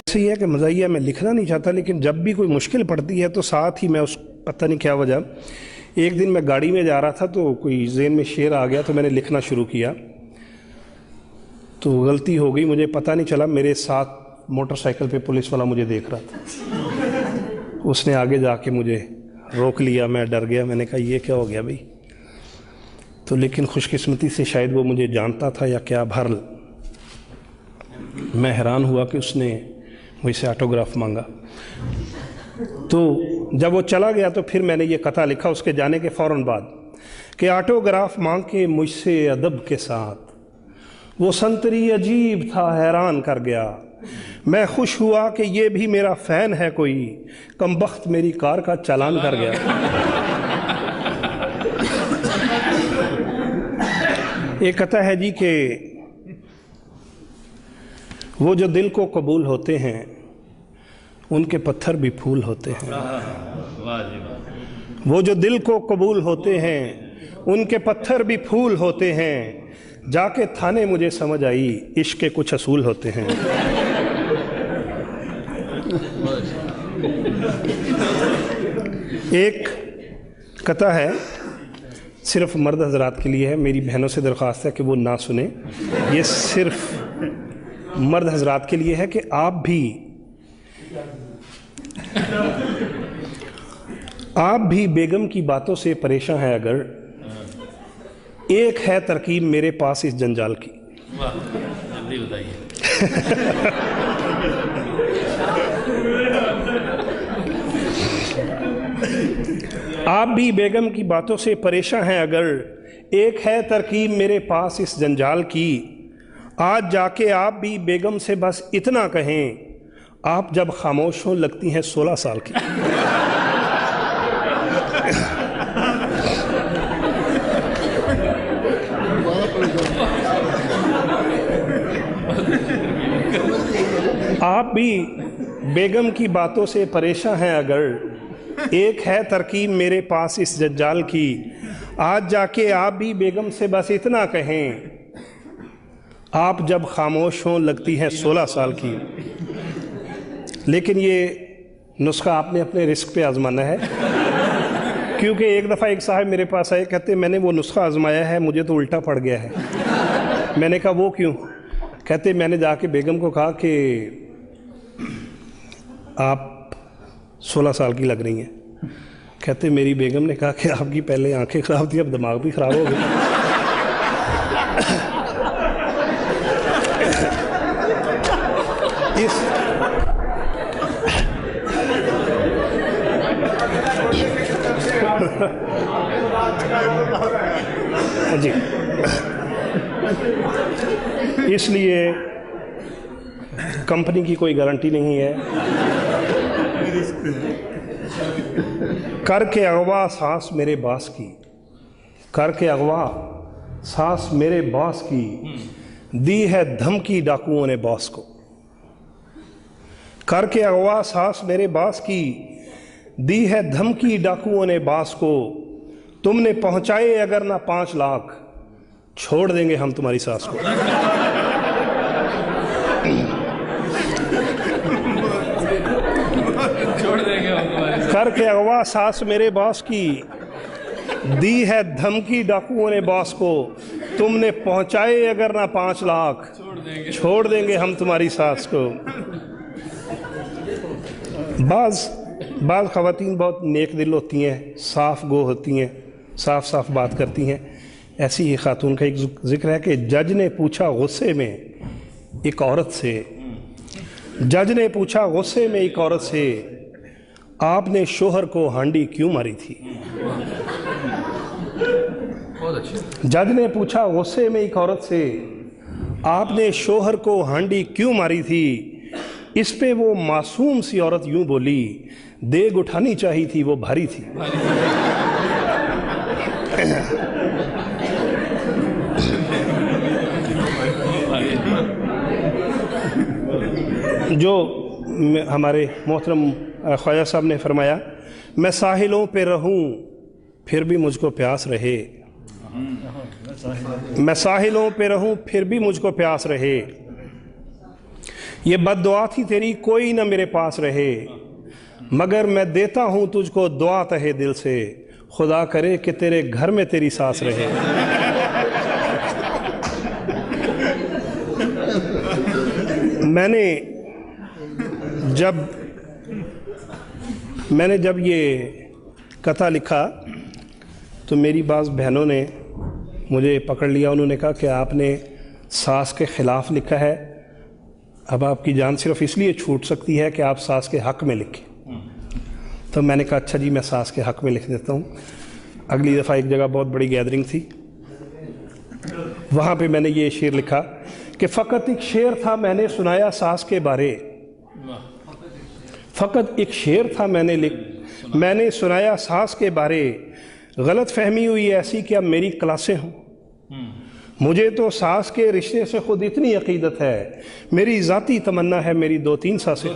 ऐसे ही है कि मज़ाहिया मैं लिखना नहीं चाहता, लेकिन जब भी कोई मुश्किल पड़ती है तो साथ ही मैं उस पता नहीं क्या वजह, एक दिन मैं गाड़ी में जा रहा था तो कोई ज़हन में शेर आ गया तो मैंने लिखना शुरू किया, तो गलती हो गई, मुझे पता नहीं चला मेरे साथ मोटरसाइकिल पे पुलिस वाला मुझे देख रहा था। उसने आगे जाके मुझे रोक लिया, मैं डर गया, मैंने कहा ये क्या हो गया भाई। तो लेकिन खुशकिस्मती से शायद वो मुझे जानता था या क्या, बहरहाल मैं हैरान हुआ कि उसने मुझसे ऑटोग्राफ मांगा। तो जब वो चला गया तो फिर मैंने ये कथा लिखा उसके जाने के फ़ौरन बाद कि ऑटोग्राफ मांग के मुझसे अदब के साथ, वो संतरी अजीब था हैरान कर गया, मैं खुश हुआ कि ये भी मेरा फ़ैन है कोई, कमबख्त मेरी कार का चालान कर गया। एक कथा है जी कि वो जो दिल को कबूल होते हैं उनके पत्थर भी फूल होते हैं। वो जो दिल को कबूल होते हैं उनके पत्थर भी फूल होते हैं, जाके थाने मुझे समझ आई इश्क के कुछ असूल होते हैं। एक कथा है सिर्फ मर्द हजरात के लिए है, मेरी बहनों से दरख्वास्त है कि वो ना सुने, ये सिर्फ मर्द हजरात के लिए है कि आप भी बेगम की बातों से परेशान हैं अगर, एक है तरकीब मेरे पास इस जंजाल की। जल्दी बताइए। आप भी बेगम की बातों से परेशान हैं अगर, एक है तरकीब मेरे पास इस जंजाल की, आज जाके आप भी बेगम से बस इतना कहें, आप जब खामोश हों लगती हैं 16 साल की। आप भी बेगम की बातों से परेशान हैं अगर, एक है तरकीब मेरे पास इस जंजाल की, आज जाके आप भी बेगम से बस इतना कहें, आप जब खामोश हों लगती हैं 16 साल की। लेकिन ये नुस्खा आपने अपने रिस्क पे आजमाना है, क्योंकि एक दफ़ा एक साहब मेरे पास आए, कहते मैंने वो नुस्खा आजमाया है मुझे तो उल्टा पड़ गया है। मैंने कहा वो क्यों? कहते मैंने जाके बेगम को कहा कि आप 16 साल की लग रही हैं। कहते मेरी बेगम ने कहा कि आपकी पहले आंखें ख़राब थी अब दिमाग भी ख़राब हो गया। जी इसलिए कंपनी की कोई गारंटी नहीं है। करके अगवा सांस मेरे बास की, करके अगवा सांस मेरे बास की, दी है धमकी डाकुओं ने बॉस को। करके अगवा सांस मेरे बास की, दी है धमकी डाकुओं ने बास को, तुमने पहुंचाए अगर ना 5 लाख, छोड़ देंगे हम तुम्हारी सास को। छोड़ देंगे हम तुम्हारी। करके अगवा सास मेरे बॉस की, दी है धमकी डाकुओं ने बॉस को, तुमने पहुंचाए अगर ना 5 लाख, छोड़ देंगे हम तुम्हारी सास को। बाज़ ख़वातीन बहुत नेक दिल होती हैं, साफ़ गो होती हैं, साफ साफ बात करती हैं। ऐसी ही खातून का एक जिक्र है कि जज ने पूछा गुस्से में एक औरत से, जज ने पूछा गुस्से में एक औरत से, आपने शोहर को हांडी क्यों मारी थी? जज ने पूछा गुस्से में एक औरत से, आपने शोहर को हांडी क्यों मारी थी? इस पे वो मासूम सी औरत यूं बोली, देग उठानी चाहिए थी वो भारी थी। जो हमारे मोहतरम ख्वाजा साहब ने फरमाया, मैं साहिलों पे रहूं फिर भी मुझको प्यास रहे, मैं साहिलों पे रहूं फिर भी मुझको प्यास रहे, ये बद्दुआ थी तेरी कोई ना मेरे पास रहे, मगर मैं देता हूं तुझको दुआ तहे दिल से, खुदा करे कि तेरे घर में तेरी सांस रहे। मैंने जब ये कथा लिखा तो मेरी बाज़ बहनों ने मुझे पकड़ लिया। उन्होंने कहा कि आपने सास के ख़िलाफ़ लिखा है, अब आपकी जान सिर्फ इसलिए छूट सकती है कि आप सास के हक़ में लिखें। तो मैंने कहा अच्छा जी, मैं सास के हक़ में लिख देता हूँ। अगली दफ़ा एक जगह बहुत बड़ी गैदरिंग थी, वहाँ पे मैंने ये शेर लिखा कि फ़कत एक शेर था मैंने सुनाया सास के बारे, फ़कत एक शेर था मैंने सुनाया सास के बारे, गलत फहमी हुई ऐसी कि अब मेरी क्लासें हों। मुझे तो सास के रिश्ते से खुद इतनी अकीदत है, मेरी ज़ाती तमन्ना है मेरी 2-3 सासें।